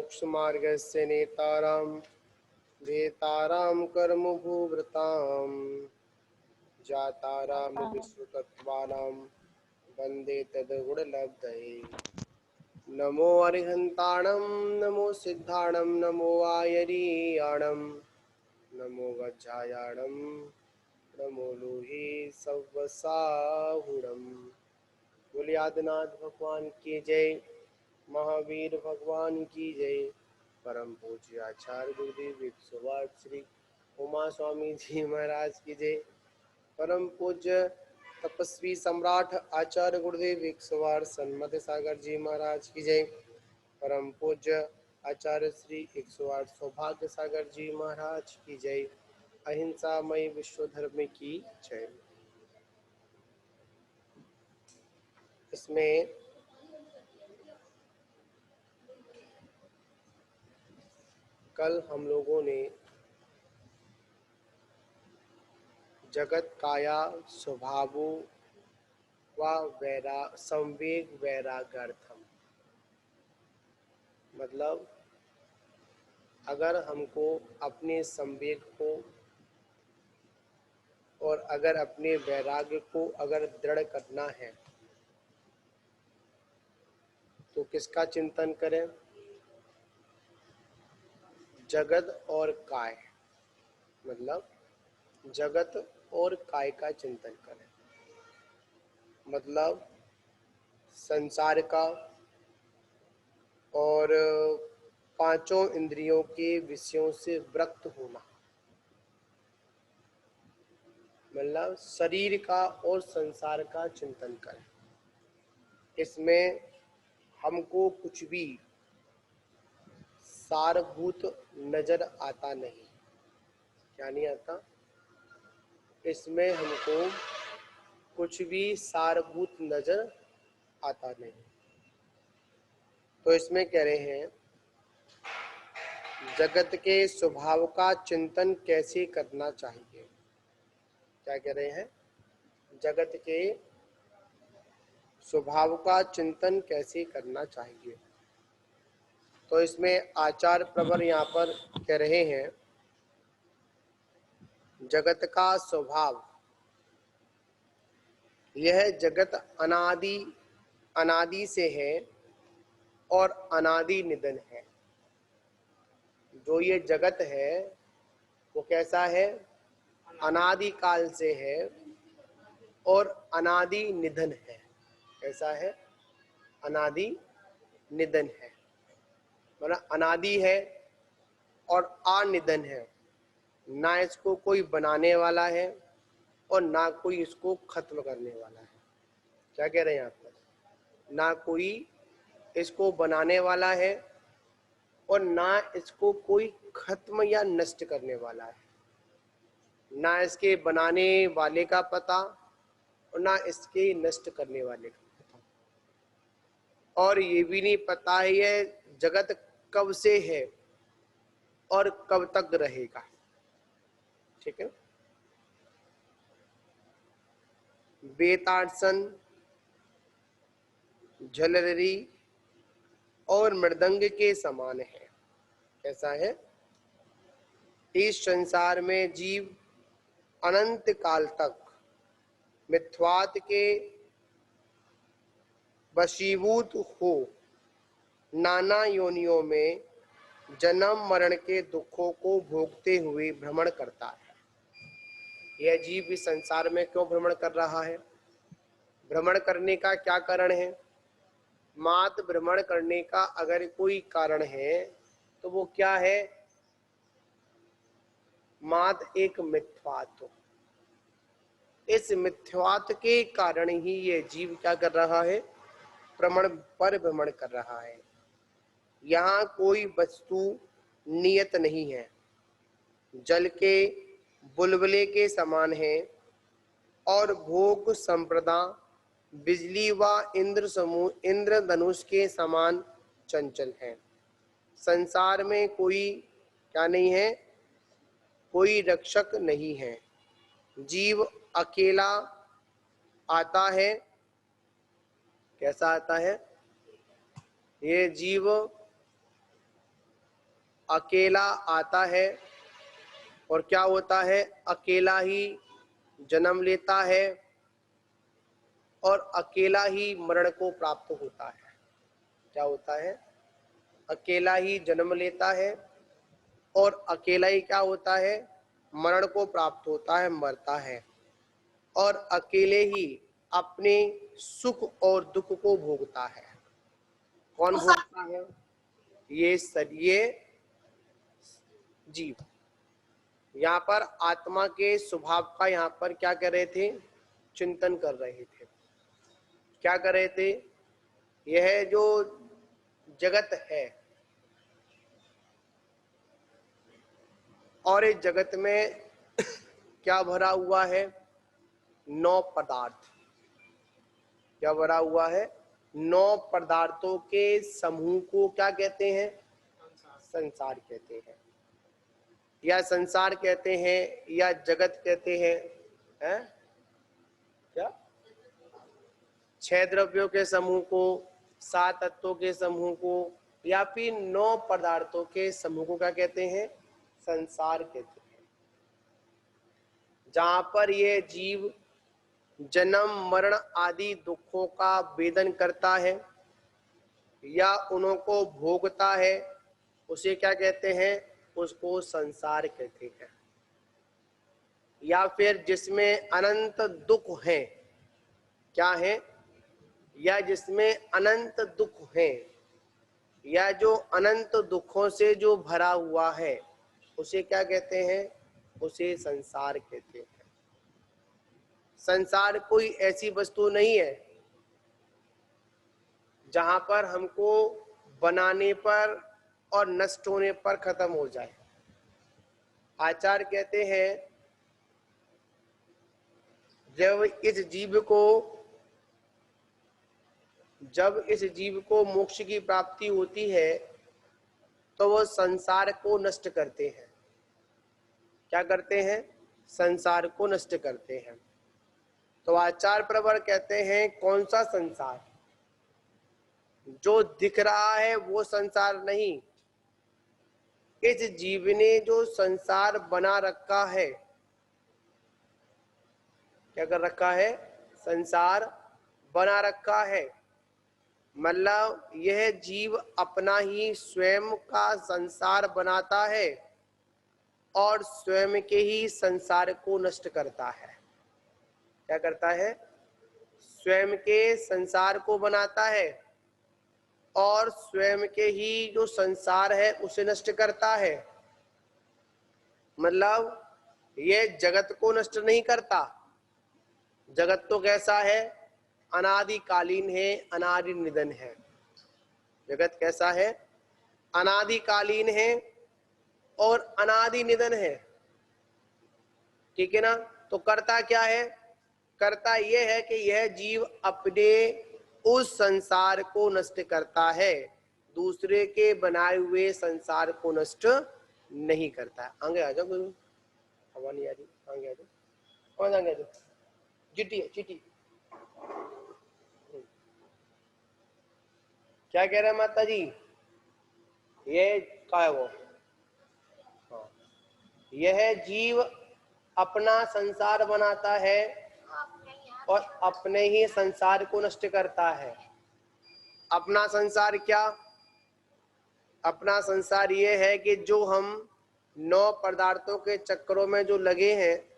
मोक्षमार्गस्य नेतारां वेतारां कर्मभूभृतां जातारां विश्वतत्त्वानां वन्दे तद्गुणलब्धये। नमो अरिहन्ताणं नमो सिद्धाणं नमो आयरीयाणं नमो वज्रायाणं नमो लोहे सव्वसाहुणम्। बोलिए आदिनाथ भगवान की जय, महावीर भगवान की जय। परम पूज्य आचार्य गुरुदेव 108 श्री उमा स्वामी जी महाराज की जय। परम पूज्य तपस्वी सम्राट आचार्य गुरुदेव 108 सन्मत सागर जी महाराज की जय। परम पूज्य आचार्य श्री 108 सौभाग्य सागर जी महाराज की जय। अहिंसामय विश्व धर्म की जय। इसमें कल हम लोगों ने जगत काया स्वभावो व संवेग वैराग्यार्थम, मतलब अगर हमको अपने संवेग को और अगर अपने वैराग्य को अगर दृढ़ करना है तो किसका चिंतन करें? जगत और काय, मतलब जगत और काय का चिंतन करें, मतलब संसार का और पांचों इंद्रियों के विषयों से विरक्त होना, मतलब शरीर का और संसार का चिंतन करें। इसमें हमको कुछ भी सारभूत नजर आता नहीं। क्या नहीं आता? इसमें हमको कुछ भी सारभूत नजर आता नहीं। तो इसमें कह रहे हैं जगत के स्वभाव का चिंतन कैसे करना चाहिए। क्या कह रहे हैं? जगत के स्वभाव का चिंतन कैसे करना चाहिए। तो इसमें आचार्य प्रवर यहाँ पर कह रहे हैं जगत का स्वभाव, यह जगत अनादि से है और अनादि निधन है। जो ये जगत है वो कैसा है? अनादि काल से है और अनादि निधन है। कैसा है? अनादि निधन है, मतलब अनादि है और अनिधन है। ना इसको कोई बनाने वाला है और ना कोई इसको खत्म करने वाला है। क्या कह रहे हैं यहाँ पर? ना कोई इसको बनाने वाला है और ना इसको कोई खत्म या नष्ट करने वाला है। ना इसके बनाने वाले का पता और ना इसके नष्ट करने वाले का पता, और ये भी नहीं पता है ये जगत कब से है और कब तक रहेगा। ठीक है। बेताड़सन, झलरी और मृदंग के समान है। कैसा है? इस संसार में जीव अनंत काल तक मिथ्यात्व के वशीभूत हो नाना योनियों में जन्म मरण के दुखों को भोगते हुए भ्रमण करता है। यह जीव इस संसार में क्यों भ्रमण कर रहा है? भ्रमण करने का क्या कारण है? मात्र भ्रमण करने का अगर कोई कारण है तो वो क्या है? मात्र एक मिथ्यात्व। इस मिथ्यात्व के कारण ही ये जीव क्या कर रहा है? भ्रमण कर रहा है। यहाँ कोई वस्तु नियत नहीं है, जल के बुलबुले के समान है और भोग संप्रदा बिजली व इंद्रधनुष के समान चंचल है। संसार में कोई क्या नहीं है? कोई रक्षक नहीं है। जीव अकेला आता है। कैसा आता है? ये जीव अकेला आता है और क्या होता है, अकेला ही जन्म लेता है और अकेला ही मरण को प्राप्त होता है। क्या होता है, अकेला ही जन्म लेता है और अकेला ही क्या होता है, मरण को प्राप्त होता है, मरता है, और अकेले ही अपने सुख और दुख को भोगता है। कौन भोगता है, ये जीव। यहाँ पर आत्मा के स्वभाव का यहाँ पर क्या कर रहे थे, चिंतन कर रहे थे। क्या कर रहे थे, यह जो जगत है और इस जगत में क्या भरा हुआ है, 9 पदार्थ। क्या भरा हुआ है, 9 पदार्थों के समूह को क्या कहते हैं, संसार कहते हैं, या संसार कहते हैं, या जगत कहते हैं, हैं? क्या 6 द्रव्यों के समूह को, 7 तत्वों के समूह को, या फिर 9 पदार्थों के समूह को क्या कहते हैं, संसार कहते हैं। जहां पर ये जीव जन्म मरण आदि दुखों का वेदन करता है या उनको भोगता है, उसे क्या कहते हैं, उसको संसार कहते हैं। या फिर जिसमें अनंत दुख हैं, क्या है, या जिसमें अनंत दुख हैं, या जो अनंत दुखों से जो भरा हुआ है, उसे क्या कहते हैं, उसे संसार कहते हैं। संसार कोई ऐसी वस्तु नहीं है जहां पर हमको बनाने पर और नष्ट होने पर खत्म हो जाए। आचार्य कहते हैं जब इस जीव को मोक्ष की प्राप्ति होती है तो वो संसार को नष्ट करते हैं। क्या करते हैं, संसार को नष्ट करते हैं। तो आचार्य प्रवर कहते हैं कौन सा संसार, जो दिख रहा है वो संसार नहीं। इस जीव ने जो संसार बना रखा है, क्या कर रखा है, संसार बना रखा है, मतलब यह जीव अपना ही स्वयं का संसार बनाता है और स्वयं के ही संसार को नष्ट करता है। क्या करता है, स्वयं के संसार को बनाता है और स्वयं के ही जो संसार है उसे नष्ट करता है। मतलब ये जगत को नष्ट नहीं करता। जगत तो कैसा है, अनादिकालीन है, अनादि निधन है। जगत कैसा है, अनादिकालीन है और अनादि निधन है। ठीक है ना। तो करता क्या है, करता यह है कि यह जीव अपने उस संसार को नष्ट करता है, दूसरे के बनाए हुए संसार को नष्ट नहीं करता। आगे आ जाओ गुरु, हवा नहीं आ रही, आगे आ जाओ, कौन आगे आ जाओ, चिट्ठी है चिट्ठी। क्या कह रहे हैं माता जी, ये क्या है वो, हाँ, यह जीव अपना संसार बनाता है और अपने ही संसार को नष्ट करता है। अपना संसार क्या, अपना संसार ये है कि जो हम 9 पदार्थों के चक्करों में जो लगे हैं,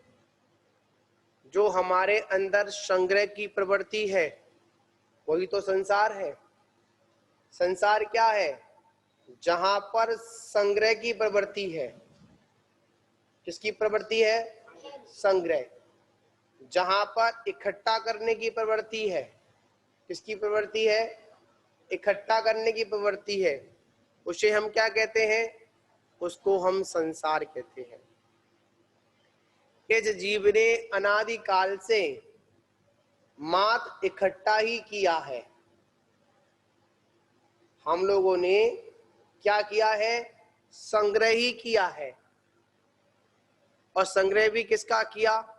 जो हमारे अंदर संग्रह की प्रवृत्ति है, वही तो संसार है। संसार क्या है, जहां पर संग्रह की प्रवृत्ति है। किसकी प्रवृत्ति है, संग्रह। जहां पर इकट्ठा करने की प्रवृत्ति है, किसकी प्रवृत्ति है, इकट्ठा करने की प्रवृत्ति है, उसे हम क्या कहते हैं, उसको हम संसार कहते हैं। इस जीव ने अनादिकाल से मात इकट्ठा ही किया है। हम लोगों ने क्या किया है, संग्रह ही किया है। और संग्रह भी किसका किया,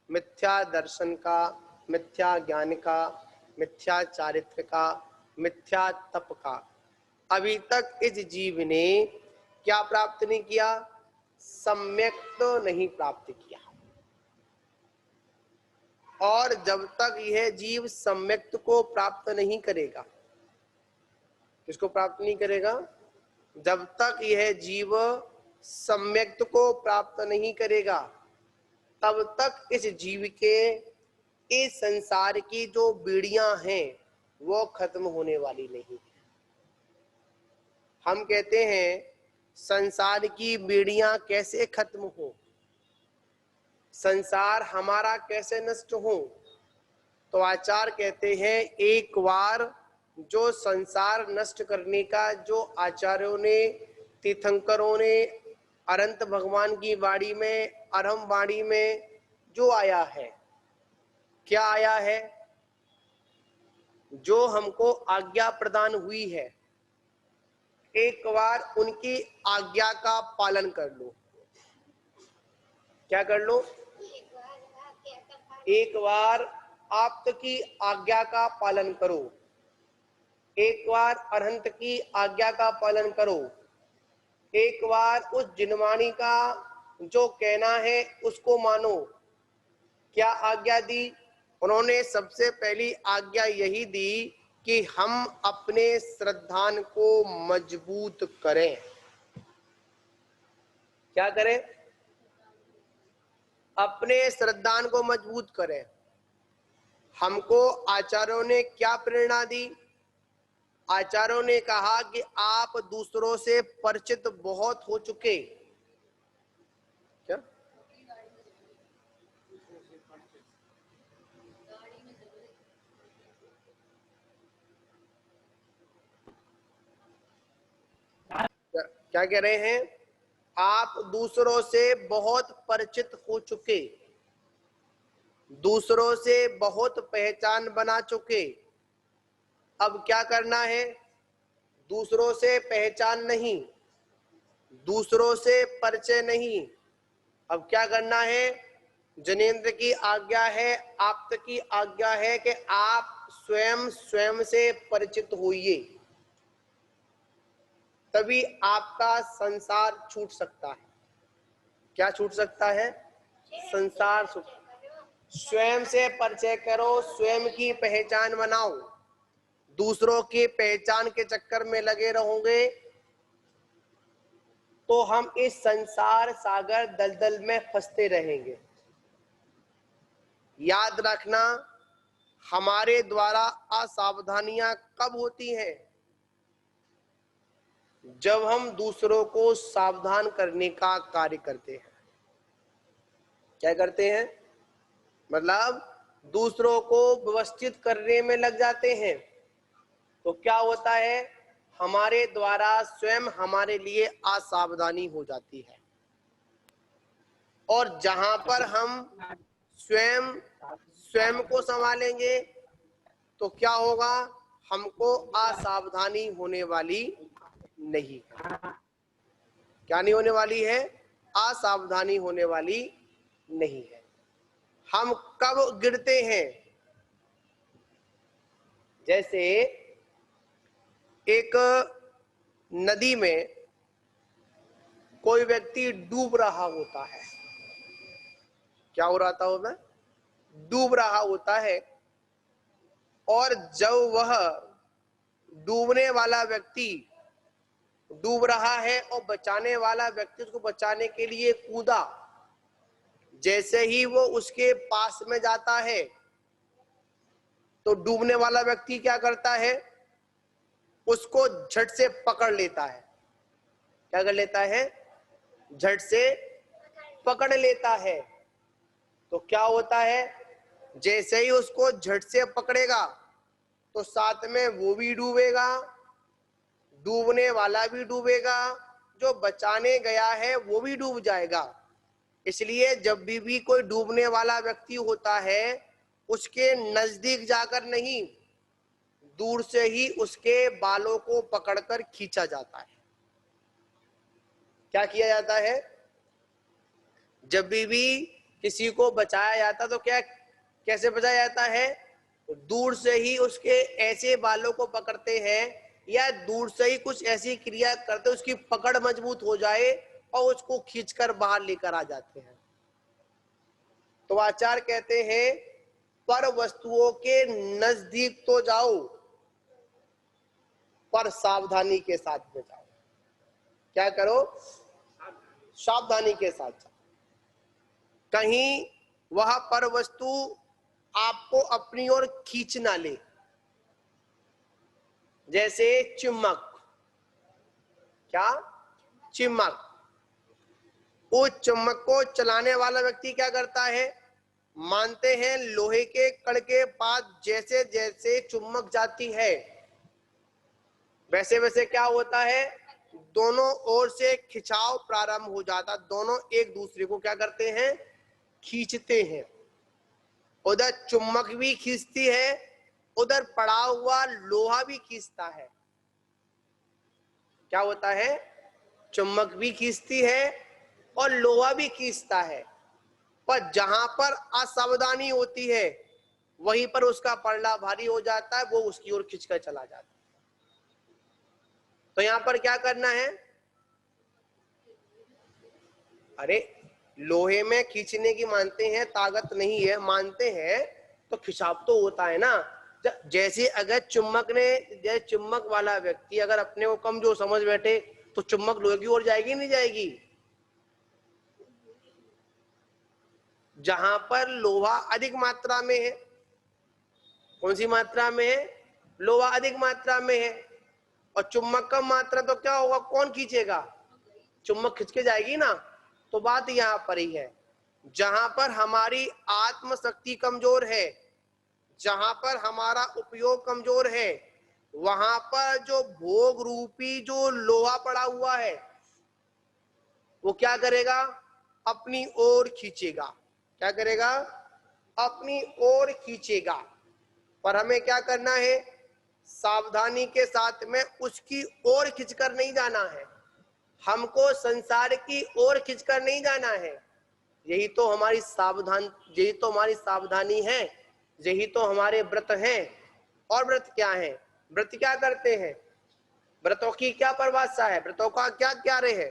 मिथ्या दर्शन का, मिथ्या ज्ञान का, मिथ्या चारित्र का, मिथ्या तप का। अभी तक इस जीव ने क्या प्राप्त नहीं किया? सम्यक तो नहीं प्राप्त किया। और जब तक यह जीव सम्यक्त को प्राप्त नहीं करेगा, किसको प्राप्त नहीं करेगा? जब तक यह जीव सम्यक्त को प्राप्त नहीं करेगा, तब तक इस जीव के, इस संसार की जो बीड़ियां हैं वो खत्म होने वाली नहीं है। हम कहते हैं संसार की बीड़ियां कैसे खत्म हो, संसार हमारा कैसे नष्ट हो? तो आचार्य कहते हैं एक बार जो संसार नष्ट करने का जो आचार्यों ने, तीर्थंकरों ने अनंत भगवान की वाणी में, अरहम वाणी में जो आया है, क्या आया है? जो हमको आज्ञा प्रदान हुई है, एक बार उनकी आज्ञा का पालन कर लो। क्या कर लो? एक बार आप की आज्ञा का पालन करो, एक बार अरहंत की आज्ञा का पालन करो, एक बार उस जिनवाणी का जो कहना है उसको मानो। क्या आज्ञा दी? उन्होंने सबसे पहली आज्ञा यही दी कि हम अपने श्रद्धान को मजबूत करें। क्या करें? अपने श्रद्धान को मजबूत करें। हमको आचार्यों ने क्या प्रेरणा दी? आचार्यों ने कहा कि आप दूसरों से परिचित बहुत हो चुके। क्या? क्या कह रहे हैं? आप दूसरों से बहुत परिचित हो चुके, दूसरों से बहुत पहचान बना चुके। अब क्या करना है? दूसरों से पहचान नहीं, दूसरों से परिचय नहीं, अब क्या करना है? जनेंद्र की आज्ञा है, आप की आज्ञा है कि आप स्वयं स्वयं से परिचित होइए, तभी आपका संसार छूट सकता है। क्या छूट सकता है? संसार छूट। स्वयं से परिचय करो, स्वयं की पहचान बनाओ। दूसरों की पहचान के चक्कर में लगे रहोगे तो हम इस संसार सागर दलदल में फंसते रहेंगे। याद रखना, हमारे द्वारा असावधानियां कब होती हैं? जब हम दूसरों को सावधान करने का कार्य करते हैं। क्या करते हैं? मतलब दूसरों को व्यवस्थित करने में लग जाते हैं, तो क्या होता है? हमारे द्वारा स्वयं हमारे लिए असावधानी हो जाती है। और जहां पर हम स्वयं स्वयं को संभालेंगे तो क्या होगा? हमको असावधानी होने वाली नहीं है। क्या नहीं होने वाली है? असावधानी होने वाली नहीं है। हम कब गिरते हैं? जैसे एक नदी में कोई व्यक्ति डूब रहा होता है। क्या हो रहा था? मैं डूब रहा होता है, और जब वह डूबने वाला व्यक्ति डूब रहा है और बचाने वाला व्यक्ति उसको बचाने के लिए कूदा, जैसे ही वो उसके पास में जाता है तो डूबने वाला व्यक्ति क्या करता है? उसको झट से पकड़ लेता है। क्या कर लेता है? झट से पकड़ लेता है। तो क्या होता है? जैसे ही उसको झट से पकड़ेगा तो साथ में वो भी डूबेगा, डूबने वाला भी डूबेगा, जो बचाने गया है वो भी डूब जाएगा। इसलिए जब भी कोई डूबने वाला व्यक्ति होता है, उसके नजदीक जाकर नहीं, दूर से ही उसके बालों को पकड़कर खींचा जाता है। क्या किया जाता है? जब भी किसी को बचाया जाता तो क्या, कैसे बचाया जाता है? दूर से ही उसके ऐसे बालों को पकड़ते हैं या दूर से ही कुछ ऐसी क्रिया करते उसकी पकड़ मजबूत हो जाए और उसको खींचकर बाहर लेकर आ जाते हैं। तो आचार्य कहते हैं पर वस्तुओं के नजदीक तो जाओ पर सावधानी के साथ में जाओ। क्या करो? सावधानी के साथ जाओ। कहीं वह पर वस्तु आपको अपनी ओर खींच ना ले। जैसे चिमक, क्या चिमक, उस चुम्बक को चलाने वाला व्यक्ति क्या करता है? मानते हैं लोहे के कड़ के पास जैसे जैसे चुम्बक जाती है वैसे वैसे क्या होता है? दोनों ओर से खिंचाव प्रारंभ हो जाता, दोनों एक दूसरे को क्या करते हैं? खींचते हैं। उधर चुम्बक भी खींचती है, उधर पड़ा हुआ लोहा भी खींचता है। क्या होता है? चुम्बक भी खींचती है और लोहा भी खींचता है, पर जहां पर असावधानी होती है वहीं पर उसका पलड़ा भारी हो जाता है, वो उसकी ओर खींचकर चला जाता है। तो यहां पर क्या करना है? अरे लोहे में खींचने की मानते हैं ताकत नहीं है, मानते हैं तो खिंचाव तो होता है ना। जैसे अगर चुम्बक ने, जैसे चुम्बक वाला व्यक्ति अगर अपने को कमजोर समझ बैठे तो चुम्बक लोहे की ओर जाएगी नहीं जाएगी? जहां पर लोहा अधिक मात्रा में है, कौन सी मात्रा में है? लोहा अधिक मात्रा में है, और चुम्बक कम मात्रा, तो क्या होगा? कौन खींचेगा? चुम्बक खींच के जाएगी ना। तो बात यहां पर ही है, जहां पर हमारी आत्मशक्ति कमजोर है, जहां पर हमारा उपयोग कमजोर है, वहां पर जो भोग रूपी जो लोहा पड़ा हुआ है वो क्या करेगा? अपनी ओर खींचेगा। क्या करेगा? अपनी ओर खींचेगा। पर हमें क्या करना है? सावधानी के साथ में उसकी ओर खींचकर नहीं जाना है, हमको संसार की ओर खींचकर नहीं जाना है। यही तो हमारी सावधानी है, यही तो हमारे व्रत हैं। और व्रत क्या है? व्रत क्या करते हैं? व्रतों की क्या परिभाषा है? व्रतों का क्या कार्य है?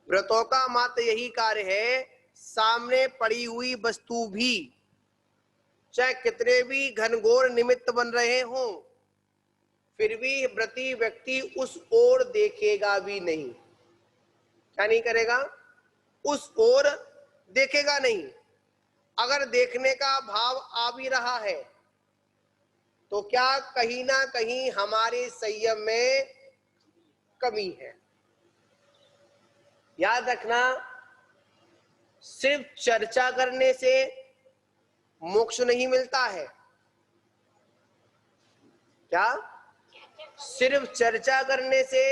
व्रतों का मात्र यही कार्य है, सामने पड़ी हुई वस्तु भी चाहे कितने भी घनघोर निमित्त बन रहे हों, फिर भी व्रती व्यक्ति उस ओर देखेगा भी नहीं। क्या नहीं करेगा? उस ओर देखेगा नहीं। अगर देखने का भाव आ भी रहा है तो क्या कहीं ना कहीं हमारे संयम में कमी है। याद रखना, सिर्फ चर्चा करने से मोक्ष नहीं मिलता है। क्या? सिर्फ चर्चा करने से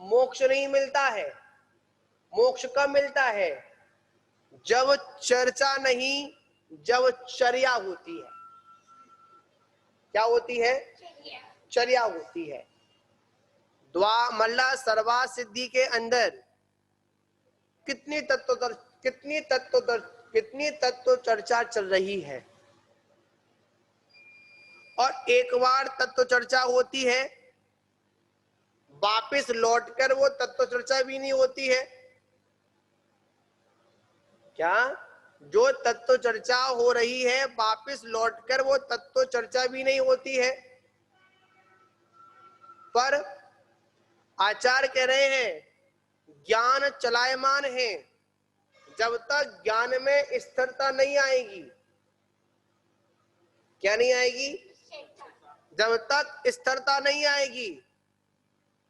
मोक्ष नहीं मिलता है। मोक्ष कब मिलता है? जब चर्चा नहीं, जब चर्या होती है। क्या होती है? चर्या होती है। मल्ला सर्वा सिद्धि के अंदर कितनी तत्व चर्चा चल रही है, और एक बार तत्व चर्चा होती है, वापस लौटकर वो तत्व चर्चा भी नहीं होती है। क्या? जो तत्व चर्चा हो रही है वापस लौटकर वो तत्व चर्चा भी नहीं होती है। पर आचार्य कह रहे हैं ज्ञान चलायमान है, जब तक ज्ञान में स्थिरता नहीं आएगी। क्या नहीं आएगी? जब तक स्थिरता नहीं आएगी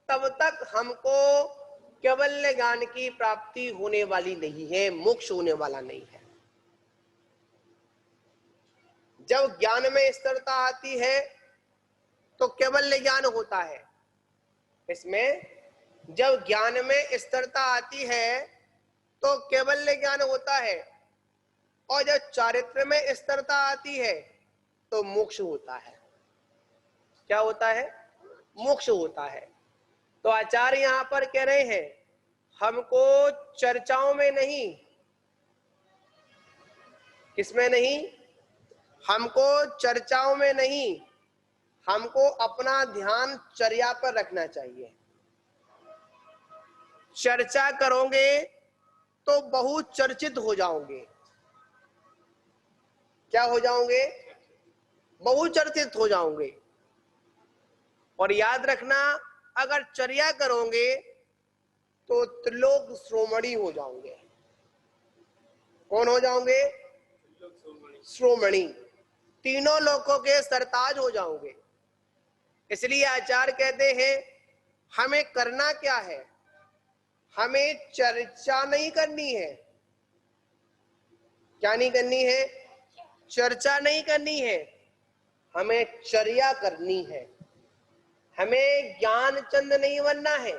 तब तक हमको केवल ज्ञान की प्राप्ति होने वाली नहीं है, मोक्ष होने वाला नहीं है। जब ज्ञान में स्थिरता आती है तो केवल ज्ञान होता है। इसमें जब ज्ञान में स्थिरता आती है तो केवल ज्ञान होता है, और जब चारित्र में स्थिरता आती है तो मोक्ष होता है। क्या होता है? मोक्ष होता है। तो आचार्य यहां पर कह रहे हैं हमको चर्चाओं में नहीं, किसमें नहीं? हमको चर्चाओं में नहीं, हमको अपना ध्यान चर्या पर रखना चाहिए। चर्चा करोगे तो बहुत चर्चित हो जाओगे। क्या हो जाओगे? बहुत चर्चित हो जाओगे। और याद रखना, अगर चर्या करोगे तो त्रिलोक श्रोमणी हो जाओगे। कौन हो जाओगे? श्रोमणी, तीनों लोकों के सरताज हो जाओगे। इसलिए आचार्य कहते हैं हमें करना क्या है? हमें चर्चा नहीं करनी है। क्या नहीं करनी है? चर्चा नहीं करनी है, हमें चर्या करनी है। हमें ज्ञान चंद नहीं बनना है।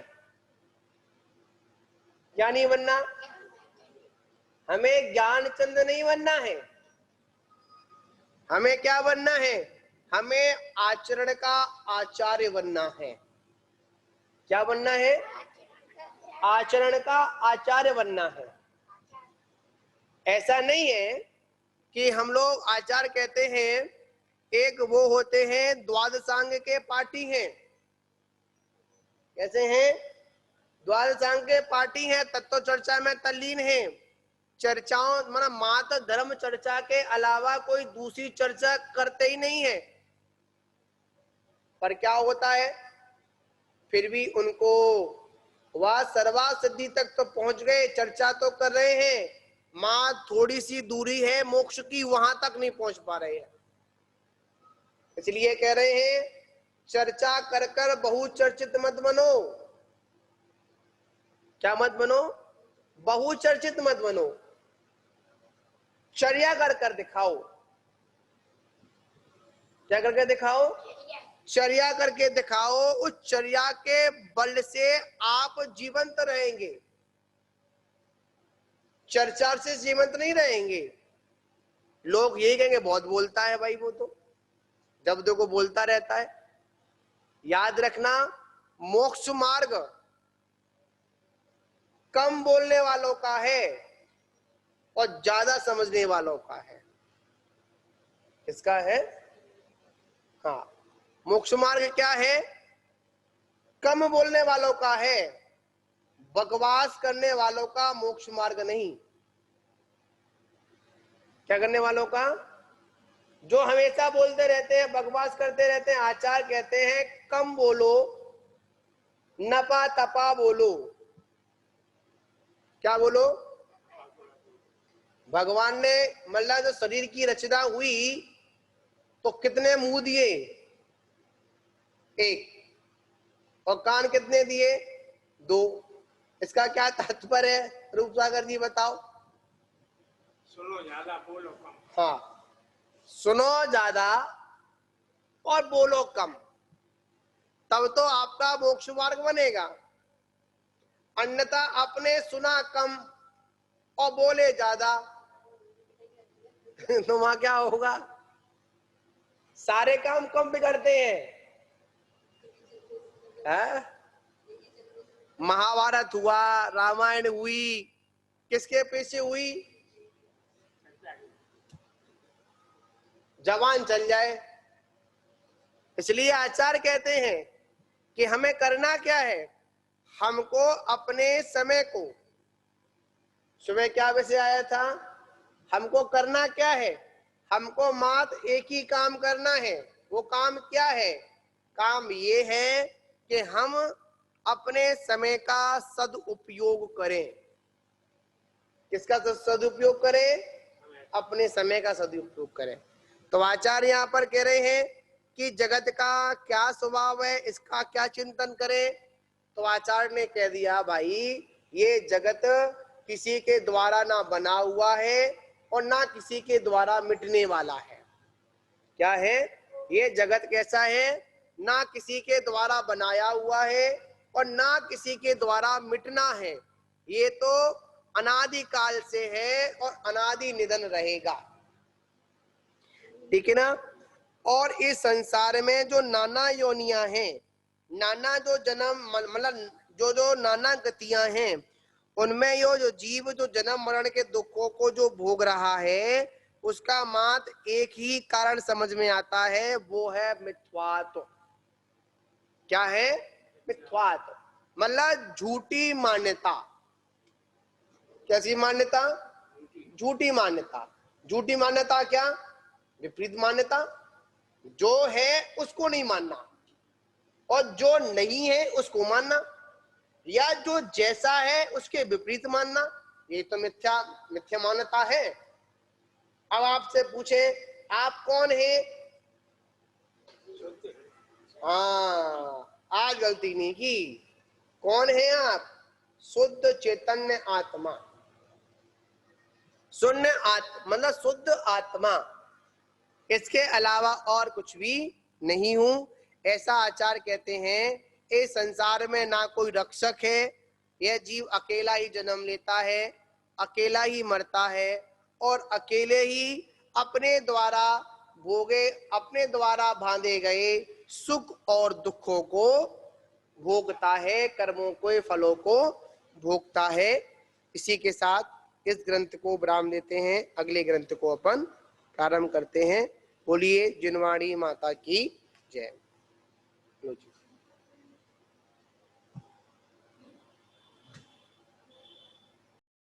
क्या नहीं बनना? हमें ज्ञान चंद नहीं बनना है। हमें क्या बनना है? हमें आचरण का आचार्य बनना है। क्या बनना है? आचरण का आचार्य बनना है। ऐसा नहीं है कि हम लोग आचार्य कहते हैं, एक वो होते हैं द्वादशांग के पाठी हैं। कैसे हैं? द्वादशांग के पाठी हैं, तत्व चर्चा में तल्लीन हैं। चर्चाओं मतलब मात्र धर्म चर्चा के अलावा कोई दूसरी चर्चा करते ही नहीं है। पर क्या होता है, फिर भी उनको वह सर्वा सिद्धि तक तो पहुंच गए, चर्चा तो कर रहे हैं, मां थोड़ी सी दूरी है मोक्ष की, वहां तक नहीं पहुंच पा रहे हैं। इसलिए कह रहे हैं चर्चा कर कर बहुचर्चित मत बनो। क्या मत बनो? बहुचर्चित मत बनो। चर्या कर कर दिखाओ। क्या करके दिखाओ? चर्या करके दिखाओ। उस चर्या के बल से आप जीवंत रहेंगे, चर्चा से जीवंत नहीं रहेंगे। लोग यही कहेंगे बहुत बोलता है भाई, वो तो जब देखो बोलता रहता है। याद रखना, मोक्ष मार्ग कम बोलने वालों का है और ज्यादा समझने वालों का है। किसका है? हाँ, मोक्ष मार्ग क्या है? कम बोलने वालों का है, बकवास करने वालों का मोक्ष मार्ग नहीं। क्या करने वालों का? जो हमेशा बोलते रहते हैं, बकवास करते रहते हैं। आचार्य कहते हैं कम बोलो, नपा तपा बोलो। क्या बोलो? भगवान ने मतलब जो शरीर की रचना हुई तो कितने मुंह दिए? एक। और कान कितने दिए? दो। इसका क्या तात्पर्य है? रूप सागर जी बताओ। सुनो ज्यादा बोलो कम। हाँ, सुनो ज्यादा और बोलो कम, तब तो आपका मोक्ष मार्ग बनेगा। अन्यथा अपने सुना कम और बोले ज्यादा तो वहां क्या होगा? सारे काम कम बिगड़ते हैं। महाभारत हुआ, रामायण हुई, किसके पीछे हुई? जवान चल जाए। इसलिए आचार्य कहते हैं कि हमें करना क्या है? हमको अपने समय को, सुबह क्या विषय आया था? हमको करना क्या है? हमको मात्र एक ही काम करना है। वो काम क्या है? काम ये है कि हम अपने समय का सदुपयोग करें। किसका सदुपयोग करें? अपने समय का सदुपयोग करें। तो आचार्य यहाँ पर कह रहे हैं कि जगत का क्या स्वभाव है, इसका क्या चिंतन करें। तो आचार्य ने कह दिया भाई, ये जगत किसी के द्वारा ना बना हुआ है और ना किसी के द्वारा मिटने वाला है। क्या है? ये जगत कैसा है? ना किसी के द्वारा बनाया हुआ है और ना किसी के द्वारा मिटना है। ये तो अनादि काल से है और अनादि निधन रहेगा। ठीक है ना? और इस संसार में जो नाना योनियां हैं, नाना जो जन्म मतलब जो नाना गतियां हैं, उनमें यो जो जीव जो जन्म मरण के दुखों को जो भोग रहा है, उसका मात्र एक ही कारण समझ में आता है, वो है मिथ्यात्व। क्या है? मिथ्यात्व मतलब झूठी मान्यता। कैसी मान्यता? झूठी मान्यता। झूठी मान्यता क्या? विपरीत मान्यता। जो है उसको नहीं मानना और जो नहीं है उसको मानना, या जो जैसा है उसके विपरीत मानना, ये तो मिथ्या मान्यता है। अब आपसे पूछे आप कौन है? हाँ, आज गलती नहीं की। कौन है आप? शुद्ध चैतन्य आत्मा। शून्य आत्मा मतलब शुद्ध आत्मा, इसके अलावा और कुछ भी नहीं हूं। ऐसा आचार्य कहते हैं, इस संसार में ना कोई रक्षक है, यह जीव अकेला ही जन्म लेता है, अकेला ही मरता है और अकेले ही अपने द्वारा भोगे, अपने द्वारा बांधे गए सुख और दुखों को भोगता है, कर्मों के फलों को भोगता है। इसी के साथ इस ग्रंथ को विराम देते हैं, अगले ग्रंथ को अपन प्रारंभ करते हैं। बोलिए जिनवाणी माता की जय।